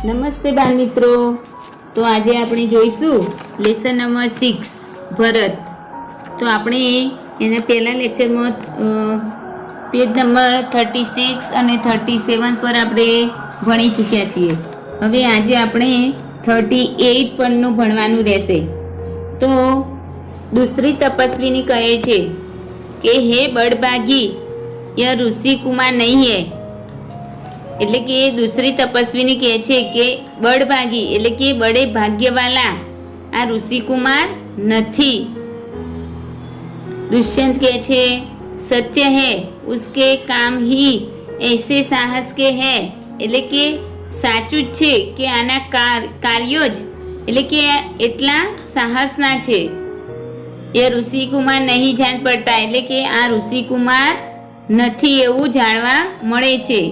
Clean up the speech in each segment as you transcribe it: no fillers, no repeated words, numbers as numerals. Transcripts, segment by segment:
નમસ્તે બાળ મિત્રો, તો આજે આપણે જોઈશું લેસન નંબર 6 ભરત. તો આપણે એના પહેલા લેક્ચરમાં પેજ નંબર 36 અને 37 પર આપણે ભણી ચૂક્યા છીએ. હવે આજે આપણે 38 પરનું ભણવાનું રહેશે. તો દૂસરી તપસ્વીની કહે છે કે હે બળભાગી યહ ઋષિ કુમાર નહીં હે. એટલે કે દૂસરી તપસ્વીની કહે છે કે બળભાગી એટલે કે બડે ભાગ્યવાલા આ ઋષિકુમાર નથી. दुष्यंत કહે છે સત્ય है उसके काम ही ऐसे साहस के है. એટલે કે સાચું જ છે કે આના કાર્યો જ એટલે કે એટલા સાહસના છે. એ ઋષિકુમાર નહીં જાણ પડતા એટલે કે આ ઋષિકુમાર નથી એવું જાણવા મળે છે.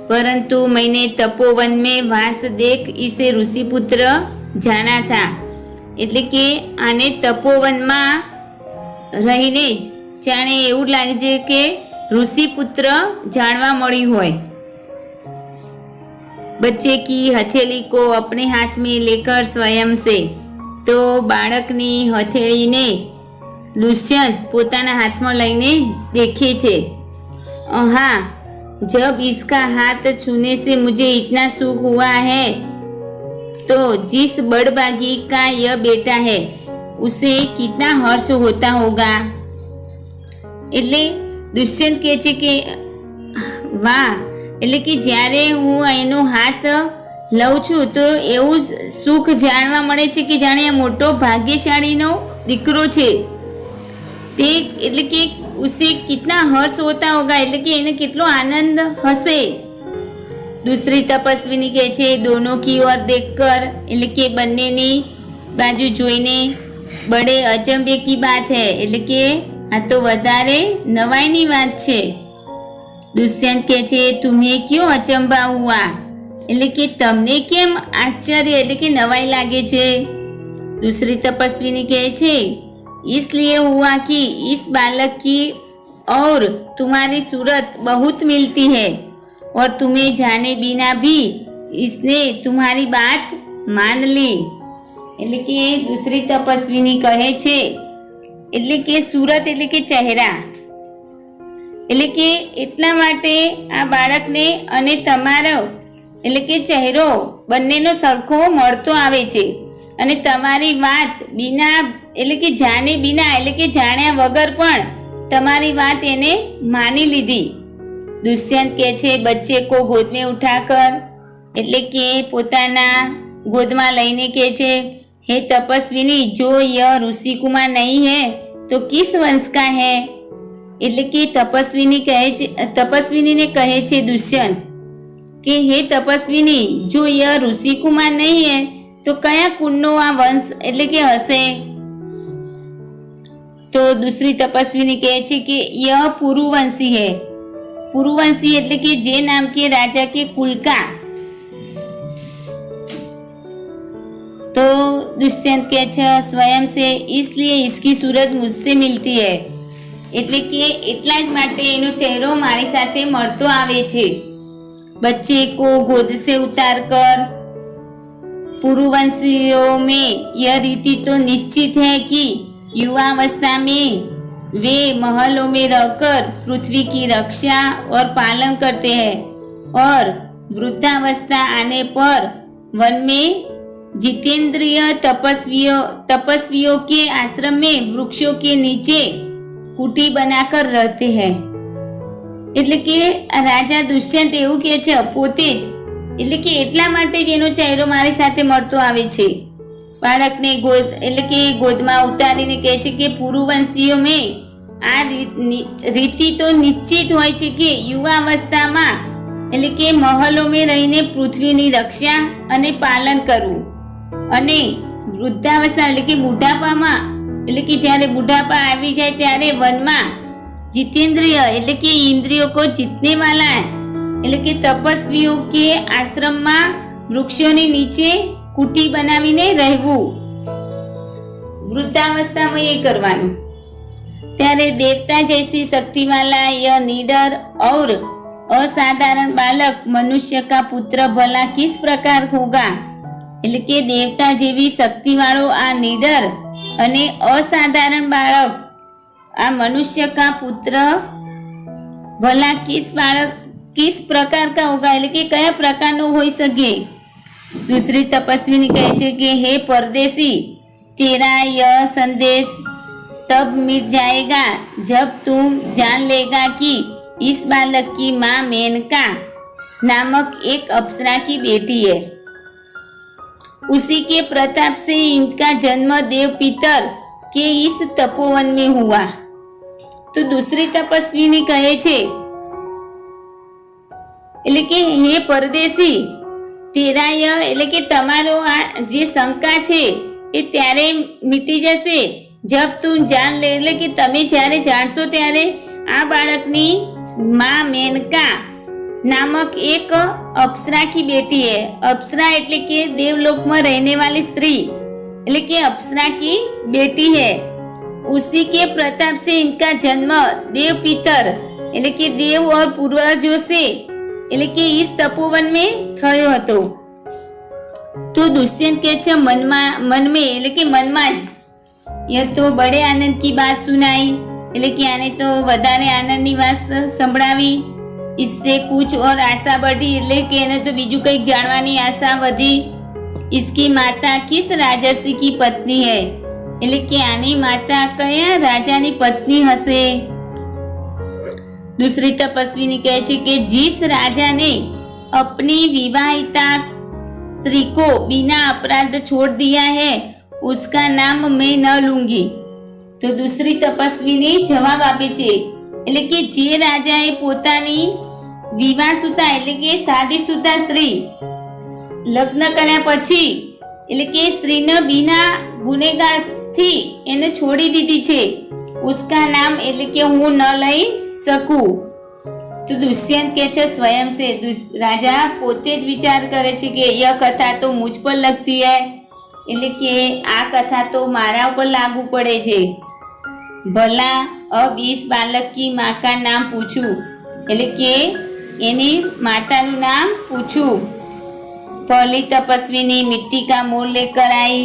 परंतु मैंने तपोवन में वास देख इसे ऋषिपुत्र जाना था. એટલે કે આને તપોવનમાં રહીને જ જાણે એવું લાગે છે કે ઋષિપુત્ર જાણવા મળ્યું હોય. बच्चे की हथेली को अपने हाथ में लेकर स्वयं से. तो બાળકની હથેળીને દુષ્યંત પોતાના હાથમાં લઈને દેખે છે. हाँ, जब इसका हाथ छूने से मुझे इतना सुख हुआ है तो जिस बड़भागी का यह बेटा है उसे कितना हर्ष होता होगा. એટલે દુષ્યંત કહે છે કે વાહ, એટલે કે જ્યારે હું એનો હાથ લઉં છું તો એવું સુખ જાણવા મળે છે કે જાણે આ મોટો ભાગ્યશાળીનો દીકરો છે તે. એટલે કે उसे कितना हर्ष होता होगा એટલે કે એને કેટલો આનંદ હશે. दूसरी તપસ્વીની કહે છે दोनों की ओर देखकर એટલે કે બંનેની બાજુ જોઈને બડે અચંબે કી બાત है એટલે કે આ તો વધારે નવાઈની વાત છે. દુષ્યંત કહે છે तुम्हें क्यों अचंबा हुआ એટલે કે તમને કેમ આશ્ચર્ય એટલે કે નવાઈ લાગે છે. दूसरी તપસ્વીની કહે છે इसलिए हुआ कि इस बालक की और तुम्हारी सूरत बहुत मिलती है और तुम्हें जाने बिना भी इसने तुम्हारी बात मान ली. એટલે કે દૂસરી તપસ્વીની કહે છે એટલે કે સુરત એટલે કે ચહેરા એટલે કે એટલા માટે આ બાળકને અને તમારો એટલે કે ચહેરો બંનેનો સરખો મળતો આવે છે અને તમારી વાત બિના એટલે કે જાણે બિના એટલે કે જાણ્યા વગર પણ તમારી વાત એને માની લીધી. દુષ્યંત કહે છે બચ્ચે કો ગોદ में ઉઠાકર એટલે કે પોતાના ગોદમાં લઈને કહે છે હે તપસ્વીની જો યહ ઋષિકુમાર નહીં હે તો કિસ વંશ કા હે. એટલે કે તપસ્વીનીને કહે છે દુષ્યંત કે હે તપસ્વીની જો યહ ઋષિકુમાર નહીં હે તો કયા કુળનો આ વંશ એટલે કે હશે. तो दूसरी तपस्विनी કહે છે કે यह पुरुवंशी है. पुरुवंशी એટલે કે જે नाम के राजा के कुल का. तो दुष्यंत કહે છે स्वयं से इसलिए इसकी सूरत मुझसे मिलती है. એટલે કે એટલા જ માટે એનો ચહેરો મારી સાથે મળતો આવે છે. बच्चे को गोद से उतार कर पुरुवंशियों में यह रीति तो निश्चित है कि युवावस्था में वे महलों में रहकर पृथ्वी की रक्षा और पालन करते हैं और वृद्धावस्था आने पर वन में जितेंद्रिय तपस्वियों के आश्रम में वृक्षों के नीचे कुटी बनाकर रहते हैं. એટલે કે રાજા દુષ્યંત એવું કહે છે પોતે જ એટલે કે એટલા માટે જ એનો ચહેરો મારી સાથે મળતો આવે છે. બાળકને ગોદ એટલે કે ગોદમાં ઉતારીને કહે છે કે પુરુવંશીઓ મેં આ રીતિ તો નિશ્ચિત હોય છે કે યુવાવસ્થામાં એટલે કે મહલોમાં રહીને પૃથ્વીની રક્ષા અને પાલન કરવું અને વૃદ્ધાવસ્થા એટલે કે બુઢાપામાં એટલે કે જ્યારે બુઢાપા આવી જાય ત્યારે વનમાં जितेंद्रिय એટલે કે इंद्रियों को जीतने वाला એટલે કે તપસ્વીઓ કે આશ્રમમાં વૃક્ષોની નીચે કુટી બનાવીને રહેવું. વૃદ્ધાવસ્થામાં એ કરવાનું. ત્યારે देवता जैसी शक्ति वाला यह निडर और असाधारण बालक मनुष्य का पुत्र भला किस प्रकार होगा। એટલે કે દેવતા જેવી શક્તિ વાળો આ નિડર અને અસાધારણ બાળક આ મનુષ્ય કા પુત્ર ભલા किस प्रकार का होगा એટલે કે કયા પ્રકારનો હોઈ શકે। दूसरी तपस्विनी કહે છે કે हे परदेसी तेरा यह संदेश तब मिट जाएगा जब तुम जान लेगा कि इस बालक की माँ मेनका नामक एक अप्सरा की बेटी है। उसी के प्रताप से इनका जन्म देव पितर के इस तपोवन में हुआ। तो दूसरी तपस्विनी कहे छे એટલે કે હે પરદેશી તેરા ય એટલે કે તમારો આ જે શંકા છે એ ત્યારે મીટી જશે જબ તું જાન લે એટલે કે તમે જ્યારે જાણશો ત્યારે આ બાળકની માં મેનકા नामक एक अप्सरा की बेटी है। अप्सरा એટલે કે देवलोक में रहने वाली स्त्री એટલે કે अप्सरा की बेटी है। उसी के प्रताप से इनका जन्म देव पितर એટલે કે देव और पूर्वजों से એટલે કે इस तपोवन में થયો હતો। तो दुष्यंत के छे मन में એટલે કે મનમાં જ यह तो बड़े आनंद की बात सुनाई એટલે કે આને તો વધારે આનંદની વાત સંભળાવી। इससे कुछ और आशा बढ़ी એટલે કે એને તો બીજું કંઈક જાણવાની આશા વધી। इसकी माता किस राजर्षि की पत्नी है એટલે કે આની માતા કયા રાજાની પત્ની હશે। दूसरी तपस्विनी કહે છે કે जिस राजा ने अपनी विवाहिता स्त्री को बिना अपराध छोड़ दिया है उसका नाम मैं न लूंगी। तो दूसरी तपस्विनी जवाब આપે છે એટલે કે જે રાજાએ પોતાની વિવાહસુતા એટલે કે શાદીસુતા સ્ત્રી લગ્ન કર્યા પછી એટલે કે સ્ત્રીને बिना ગુનેગારથી એને છોડી દીધી છે उसका नाम એટલે કે હું ન લઈ શકું। તો દુષ્યંત કે છે સ્વયં से રાજા પોતે જ વિચાર કરે છે કે यह कथा तो मुझ पर लगती है એટલે કે આ કથા તો મારા ઉપર લાગુ પડે છે। भला अब इस बालक की माँ का नाम पूछूं એટલે કે એની માતાનું નામ પૂછું। पहली तपस्विनी मिट्टी का मोल लेकर आई।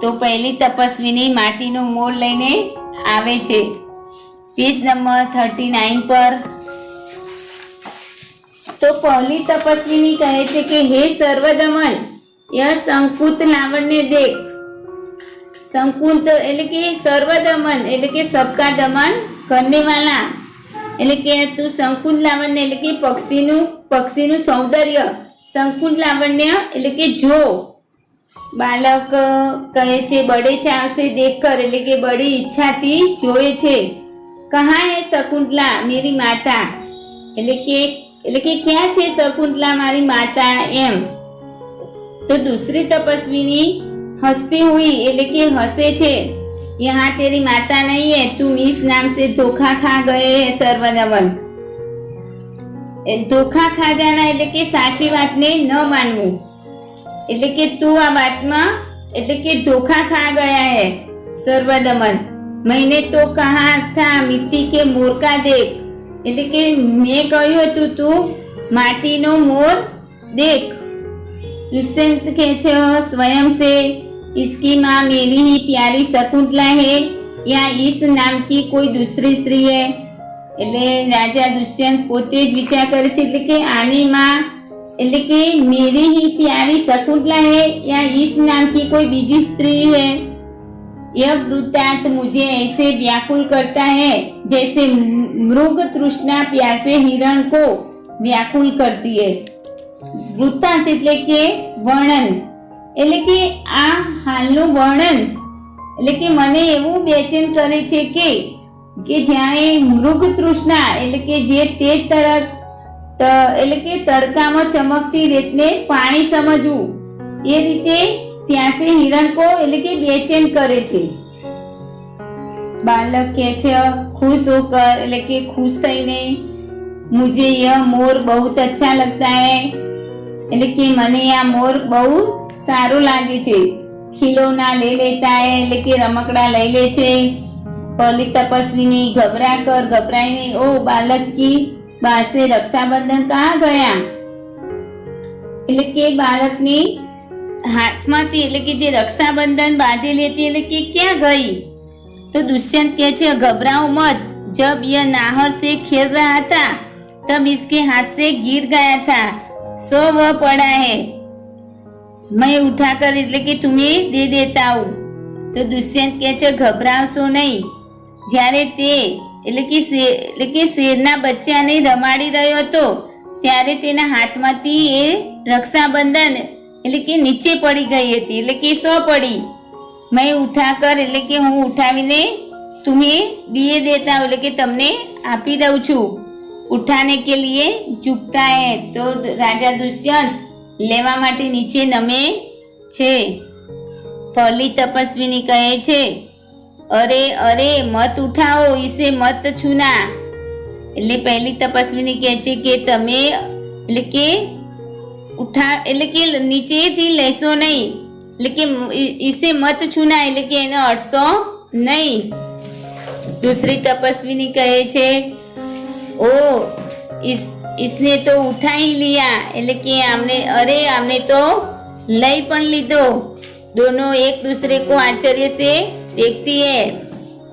तो पहली तपस्विनी माटीनो मोल लईने आवे छे। पेज नंबर 39 पर। तो पहली तपस्विनी कहे छे कि हे सर्वदमन यह संकुत लावण्य देख। संकुल એટલે કે સર્વદમન એટલે કે सबका दमन करने वाला એટલે કે તું સંકુલ લાવણ્ય એટલે કે પક્ષીનું સૌંદર્ય સંકુલ લાવણ્ય એટલે કે જો। બાલક કહે છે બડે ચાવ से देखकर એટલે કે બડી ઈચ્છાથી જોવે છે। कहाँ है शकुंतला मेरी माता એટલે કે ક્યાં છે शकुंतला मारी माता एम। तो दूसरी तपस्विनी हंसती हुई એટલે કે હસે છે यहाँ तेरी माता नहीं है तुम इस नाम से धोखा खा गए हैं सर्वदमन। धोखा खा जाना એટલે કે સાચી વાતને ન માનવું એટલે કે તું આ વાતમાં એટલે કે ધોખા खा गया है सर्वदमन। मैंने तो कहा था मिट्टी के मोर का देख એટલે કે મેં કહ્યું હતું તું માટીનો મોર देख। दुष्यंत के स्वयं से इसकी माँ मेरी ही प्यारी शकुंतला है या इस नाम की कोई दूसरी स्त्री है। એટલે રાજા દુષ્યંત પોતે જ વિચાર કરે છે એટલે કે આની માં એટલે કે मेरी ही प्यारी शकुंतला है या इस नाम की कोई बीजी स्त्री है। यह वृत्तांत मुझे ऐसे व्याकुल करता है जैसे मृग तृष्णा प्यासे हिरण को व्याकुल करती है। वृत्तांत એટલે કે વર્ણન એટલે કે આ હાલનું વર્ણન એટલે કે મને એવું બેચેન કરે છે કે જાણે મૃગ તૃષ્ણા એટલે કે જે તેજ એટલે કે તડકામાં ચમકતી રેતને પાણી સમજવું એ રીતે પ્યાસે હિરણકો એટલે કે બેચેન કરે છે। બાલક કહે છે खुश होकर એટલે કે खुश થઈને मुझे यह मोर बहुत अच्छा लगता है એટલે કે મને આ મોર બહુ સારો લાગે છે। ખીલોના લઈ લેતા હે એટલે કે રમકડા લઈ લે છે। पहली तपस्विनी घबरा कर घबराई नहीं, ओ बालक की बात से रक्षाबंधन कहाँ गया? એટલે કે બાળકની હાથમાંથી એટલે કે જે રક્ષાબંધન બાંધેલી હતી એટલે કે ક્યાં ગઈ? तो दुष्यंत कहे छे घबराओ मत, जब यह नाहर से खेल रहा था तब इसके हाथ से गिर गया था, सो वह पड़ा है, मैं उठाकर એટલે કે तुम्हें दे देता हूँ। तो दुष्यंत कहे छे घबराशो नहीं, જ્યારે તે એટલે કે શેરના બચ્ચાને રમાડી રહ્યો હતો ત્યારે તેના હાથમાંથી એ રક્ષાબંધન એટલે કે નીચે પડી ગઈ હતી, એટલે કે સો પડી। मैं उठाकर એટલે કે હું ઉઠાવીને तुम्हें दिए देता हूँ એટલે કે તમને આપી દઉં છું। उठाने के लिए झुकता है, तो राजा दुष्यंत लेवा માટે નીચે નમે છે। पहली तपस्विनी कहे छे अरे अरे मत उठाओ, इसे मत छूना। એટલે પહેલી તપસ્વીની કહે છે કે તમે એટલે કે ઉઠા એટલે કે નીચેથી લેશો નહીં, એટલે કે इसे मत छूना એટલે કે એને અડશો નહીં। दूसरी तपस्विनी कहे छे ओ इसने तो उठा ही लिया એટલે કે आमने तो लई पण लीधो। दोनों एक दूसरे को आश्चर्य से देखती है,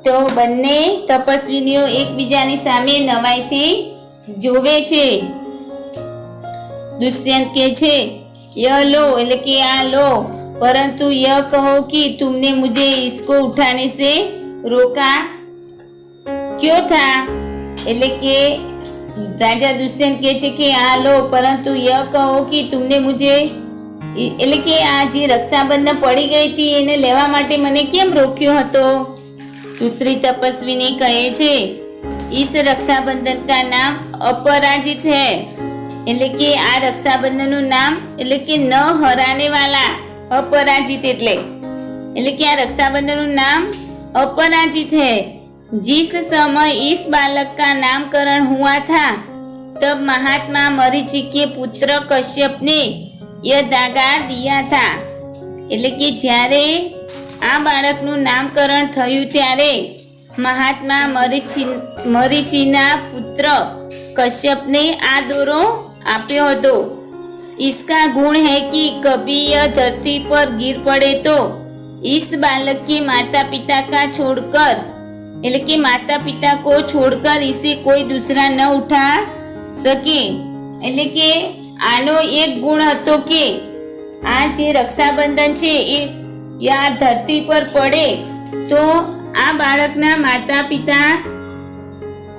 तो બંને તપસ્વીનીઓ એકબીજાની સામે નવાઈથી જોવે છે। दुष्यंत के छे यह लो એટલે કે આ लो, परंतु यह कहो कि तुमने मुझे इसको उठाने से रोका क्यों था? એટલે કે राजा दुष्यंत के छे कि आ लो, परंतु यह कहो कि तुमने मुझे એટલે કે આ જે રક્ષાબંધન પડી ગઈ હતી એને લેવા માટે મને કેમ રોક્યો હતો? दूसरी तपस्विनी कहे छे इस रक्षाबंधन का नाम अपराजित है એટલે કે આ રક્ષાબંધનનું નામ એટલે કે ન હરાને વાલા, अपराजित એટલે કે આ રક્ષાબંધનનું નામ अपराजित है। जिस समय इस बालक का नामकरण हुआ था तब महात्मा मरीचि के पुत्र कश्यप ने यह धागा दिया था એટલે કે જ્યારે આ બાળકનું નામકરણ થયું ત્યારે મહાત્મા મરીચિના પુત્ર કશ્યપને આ દોરો આપ્યો હતો। इसका गुण है कि कभी यह धरती पर गिर पड़े तो इस बालक के माता पिता का छोड़कर એટલે કે માતા પિતા को छोड़कर इसे कोई दूसरा न उठा सके। એટલે કે આનો એક ગુણ હતો કે આ જે રક્ષાબંધન છે એ આ ધરતી પર પડે તો આ બાળકના માતા પિતા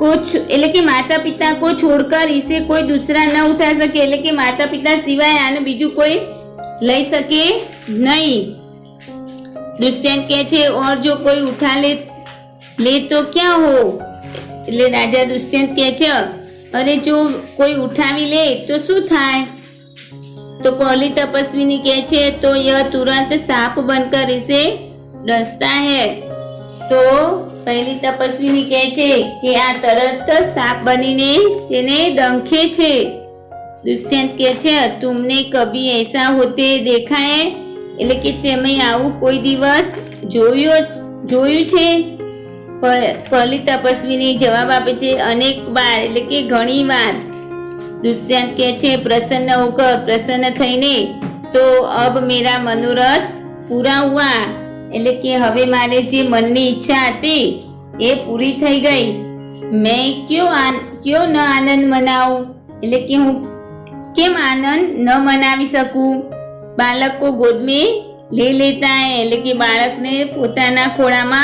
को એટલે કે માતા પિતા को छोड़कर इसे कोई दूसरा न उठा सके, એટલે કે માતા પિતા સિવાય આને બીજું કોઈ લઈ શકે નહીં। दुष्यंत કહે છે और जो कोई उठा ले तो क्या हो? એટલે રાજા દુષ્યંત કહે છે अरे जो कोई उठावी ले तो शू थाय? तो पहली तपस्विनी कहे छे तो यह तुरंत सांप बनकर इसे डसता है। तो पहली तपस्विनी कहे छे कि आ तरत सांप बनीने तेने डंखे छे। दुष्यंत कहे छे तुमने कभी ऐसा होते देखा है? એટલે કે તમે આવું કોઈ દિવસ જોયું છે? पहली तपस्विनी जवाब आपे छे अनेक बार એટલે કે ઘણી વાર। दुष्यंत कहे छे प्रसन्न होकर प्रसन्न थईने तो अब मेरा मनोरथ पूरा हुआ એટલે કે હવે મારે જે મનની ઈચ્છા હતી એ પૂરી થઈ ગઈ। मैं क्यों न आनंद मनाऊं એટલે કે હું કેમ આનંદ ન મનાવી શકું? બાળક को गोद में ले लेता है એટલે કે બાળકને પોતાના ખોળામાં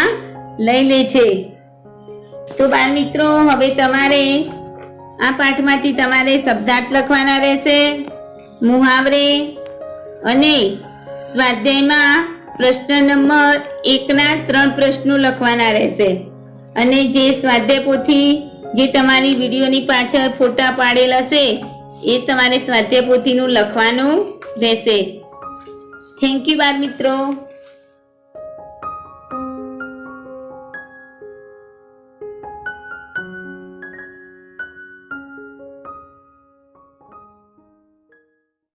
લઈ લે છે। તો બાળ મિત્રો હવે તમારે આ પાઠમાંથી તમારે શબ્દાર્થ લખવાના રહેશે, મુહાવરે અને સ્વાધ્યાયમાં પ્રશ્ન નંબર 1ના 3 પ્રશ્નો લખવાના રહેશે। અને જે સ્વાધ્યાય પોથી જે તમારી વિડીયોની પાછળ ફોટા પાડેલ હશે એ તમારે સ્વાધ્યાય પોથીનું લખવાનું રહેશે। થેન્ક યુ બાળ મિત્રો।